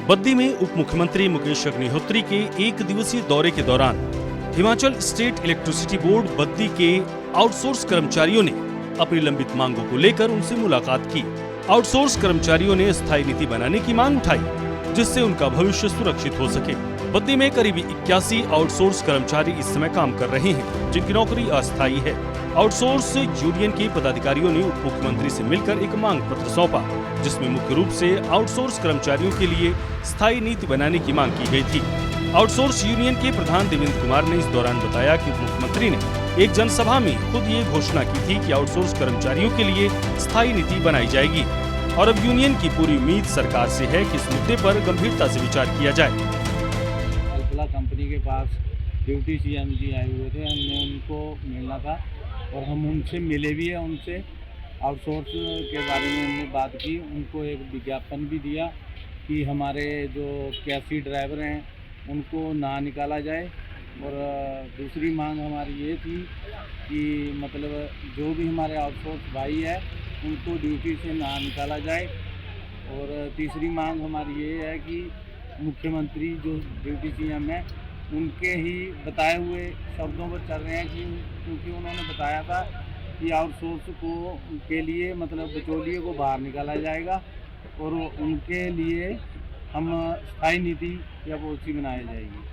बद्दी में उप मुख्यमंत्री मुकेश अग्निहोत्री के एक दिवसीय दौरे के दौरान Himachal state electricity board Baddi के आउटसोर्स कर्मचारियों ने अपनी लंबित मांगों को लेकर उनसे मुलाकात की। आउटसोर्स कर्मचारियों ने स्थायी नीति बनाने की मांग उठाई जिससे उनका भविष्य सुरक्षित हो सके। बद्दी में करीब 81 आउटसोर्स कर्मचारी इस समय काम कर रहे हैं जिनकी नौकरी अस्थायी है। आउटसोर्स यूनियन के पदाधिकारियों ने उप मुख्यमंत्री से मिलकर एक मांग पत्र सौंपा जिसमें मुख्य रूप से आउटसोर्स कर्मचारियों के लिए स्थायी नीति बनाने की मांग की गई थी। आउटसोर्स यूनियन के प्रधान देवेंद्र कुमार ने इस दौरान बताया कि मुख्यमंत्री ने एक जनसभा में खुद ये घोषणा की थी कि आउटसोर्स कर्मचारियों के लिए स्थायी नीति बनाई जाएगी और अब यूनियन की पूरी उम्मीद सरकार से है कि इस मुद्दे पर गंभीरता से विचार किया जाए। अल्पला कंपनी के पास ड्यूटी सीएम जी आए हुए थे, हमने उनको मिलना था और हम उनसे मिले भी हैं। उनसे आउटसोर्स के बारे में हमने बात की, उनको एक विज्ञापन भी दिया कि हमारे जो कैसी ड्राइवर हैं उनको ना निकाला जाए। और दूसरी मांग हमारी ये थी कि मतलब जो भी हमारे आउटसोर्स भाई है उनको ड्यूटी से ना निकाला जाए। और तीसरी मांग हमारी ये है कि मुख्यमंत्री जो ड्यूटी सीएम है उनके ही बताए हुए शब्दों पर चल रहे हैं क्योंकि उन्होंने बताया था कि आउटसोर्स को के लिए मतलब बिचौलिए को बाहर निकाला जाएगा और उनके लिए हम स्थायी नीति या पॉलिसी बनाई जाएगी।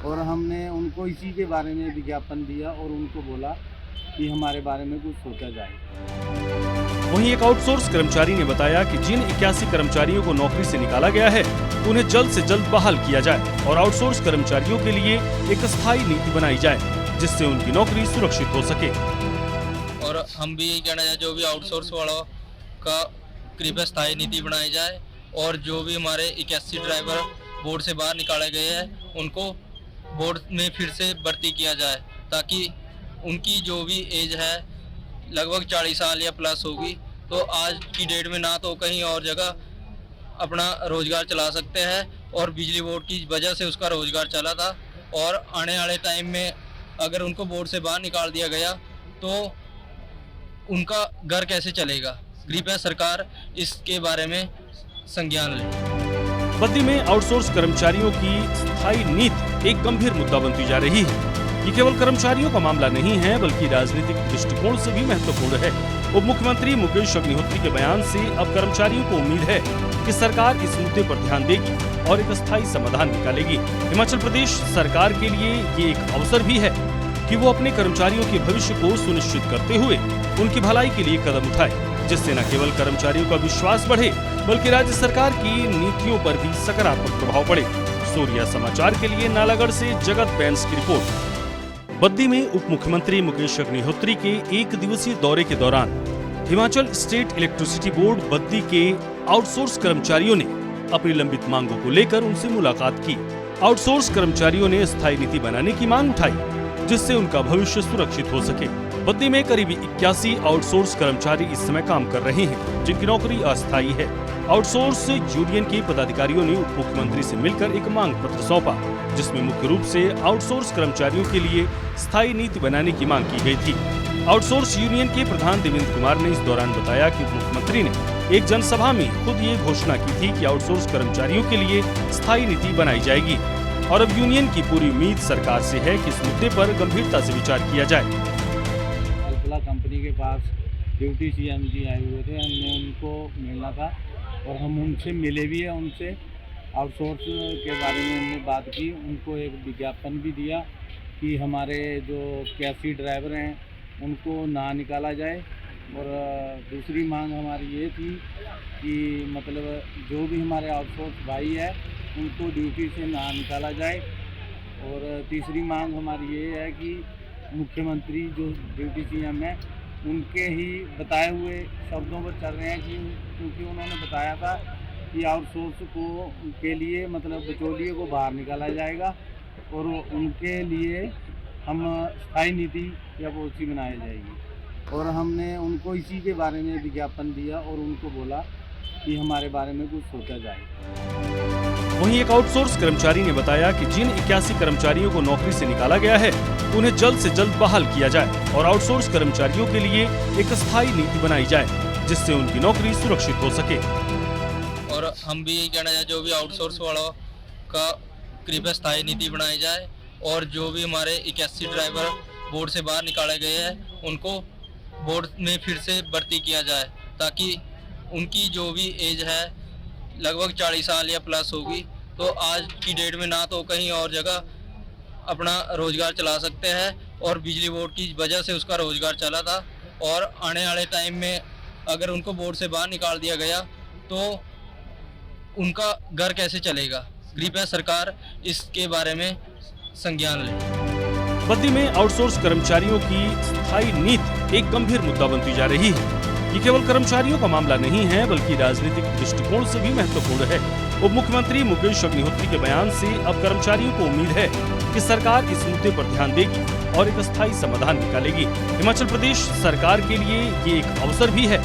और हमने उनको इसी के बारे में विज्ञापन दिया और उनको बोला कि हमारे बारे में कुछ सोचा जाए। वहीं एक आउटसोर्स कर्मचारी ने बताया कि जिन 81 कर्मचारियों को नौकरी से निकाला गया है उन्हें जल्द से जल्द बहाल किया जाए और आउटसोर्स कर्मचारियों के लिए एक स्थायी नीति बनाई जाए जिससे उनकी नौकरी सुरक्षित हो सके। और हम भी यही कहना चाहते जो भी आउटसोर्स वालों का कृपया स्थायी नीति बनाई जाए और जो भी हमारे 81 ड्राइवर बोर्ड से बाहर निकाले गए हैं उनको बोर्ड में फिर से भर्ती किया जाए ताकि उनकी जो भी एज है लगभग 40 साल या प्लस होगी तो आज की डेट में ना तो कहीं और जगह अपना रोजगार चला सकते हैं और बिजली बोर्ड की वजह से उसका रोजगार चला था और आने वाले टाइम में अगर उनको बोर्ड से बाहर निकाल दिया गया तो उनका घर कैसे चलेगा। कृपया सरकार इसके बारे में संज्ञान ले। बद्दी में आउटसोर्स कर्मचारियों की स्थायी नीति एक गंभीर मुद्दा बनती जा रही है। ये केवल कर्मचारियों का मामला नहीं है बल्कि राजनीतिक दृष्टिकोण से भी महत्वपूर्ण है। उप मुख्यमंत्री मुकेश अग्निहोत्री के बयान से अब कर्मचारियों को उम्मीद है कि सरकार इस मुद्दे पर ध्यान देगी और एक स्थायी समाधान निकालेगी। हिमाचल प्रदेश सरकार के लिए ये एक अवसर भी है कि वो अपने कर्मचारियों के भविष्य को सुनिश्चित करते हुए उनकी भलाई के लिए कदम उठाए जिससे न केवल कर्मचारियों का विश्वास बढ़े बल्कि राज्य सरकार की नीतियों पर भी सकारात्मक प्रभाव पड़े। सूर्या समाचार के लिए नालागढ़ से जगत बैंस की रिपोर्ट। बद्दी में उप मुख्यमंत्री मुकेश अग्निहोत्री के एक दिवसीय दौरे के दौरान Himachal state electricity board Baddi के आउटसोर्स कर्मचारियों ने अपनी लंबित मांगों को लेकर उनसे मुलाकात की। आउटसोर्स कर्मचारियों ने स्थायी नीति बनाने की मांग उठाई जिससे उनका भविष्य सुरक्षित हो सके। बद्दी में करीब 81 आउटसोर्स कर्मचारी इस समय काम कर रहे हैं जिनकी नौकरी अस्थायी है। आउटसोर्स यूनियन के पदाधिकारियों ने उप मुख्यमंत्री से मिलकर एक मांग पत्र सौंपा जिसमें मुख्य रूप से आउटसोर्स कर्मचारियों के लिए स्थायी नीति बनाने की मांग की गई थी। आउटसोर्स यूनियन के प्रधान देवेंद्र कुमार ने इस दौरान बताया कि मुख्यमंत्री ने एक जनसभा में खुद ये घोषणा की थी कि आउटसोर्स कर्मचारियों के लिए स्थायी नीति बनाई जाएगी और अब यूनियन की पूरी उम्मीद सरकार से है कि इस मुद्दे पर गंभीरता से विचार किया जाए। अल्पला कंपनी के पास ड्यूटी सीएम जी आए हुए थे, हमने उनको मिलना था और हम उनसे मिले भी हैं। उनसे आउटसोर्स के बारे में हमने बात की, उनको एक विज्ञापन भी दिया कि हमारे जो कैसी ड्राइवर हैं उनको ना निकाला जाए। और दूसरी मांग हमारी ये थी कि मतलब जो भी हमारे आउटसोर्स भाई है उनको ड्यूटी से ना निकाला जाए। और तीसरी मांग हमारी ये है कि मुख्यमंत्री जो ड्यूटी सीएम है उनके ही बताए हुए शब्दों पर चल रहे हैं क्योंकि उन्होंने बताया था कि आउटसोर्स को के लिए मतलब बिचौलिए को बाहर निकाला जाएगा और उनके लिए हम स्थायी नीति या पॉलिसी बनाई जाएगी। और हमने उनको इसी के बारे में विज्ञापन दिया और उनको बोला कि हमारे बारे में कुछ सोचा जाए। वहीं एक आउटसोर्स कर्मचारी ने बताया कि जिन 81 कर्मचारियों को नौकरी से निकाला गया है उन्हें जल्द से जल्द बहाल किया जाए और आउटसोर्स कर्मचारियों के लिए एक स्थायी नीति बनाई जाए जिससे उनकी नौकरी सुरक्षित हो सके। और और हम भी यही कहना चाहते जो भी आउटसोर्स वालों का कृपया स्थायी नीति बनाई जाए और जो भी हमारे 81 ड्राइवर बोर्ड से बाहर निकाले गए हैं उनको बोर्ड में फिर से भर्ती किया जाए, ताकि उनकी जो भी एज है लगभग 40 साल या प्लस होगी, तो आज की डेट में ना तो कहीं और जगह अपना रोजगार चला सकते हैं और बिजली बोर्ड की वजह से उसका रोजगार चला था, और आने वाले टाइम में अगर उनको बोर्ड से बाहर निकाल दिया गया तो उनका घर कैसे चलेगा। कृपया सरकार इसके बारे में संज्ञान ले। बद्दी में आउटसोर्स कर्मचारियों की स्थायी नीति एक गंभीर मुद्दा बनती जा रही है। ये केवल कर्मचारियों का मामला नहीं है बल्कि राजनीतिक दृष्टिकोण से भी महत्वपूर्ण है। उप मुख्यमंत्री मुकेश अग्निहोत्री के बयान से अब कर्मचारियों को उम्मीद है कि सरकार इस मुद्दे पर ध्यान देगी और एक स्थायी समाधान निकालेगी। हिमाचल प्रदेश सरकार के लिए ये एक अवसर भी है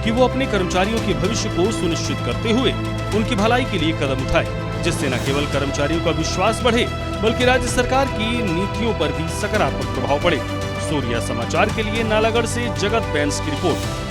कि वो अपने कर्मचारियों के भविष्य को सुनिश्चित करते हुए उनकी भलाई के लिए कदम उठाए, जिससे न केवल कर्मचारियों का विश्वास बढ़े बल्कि राज्य सरकार की नीतियों पर भी सकारात्मक प्रभाव पड़े। सूर्या समाचार के लिए नालागढ़ से जगत बैंस की रिपोर्ट।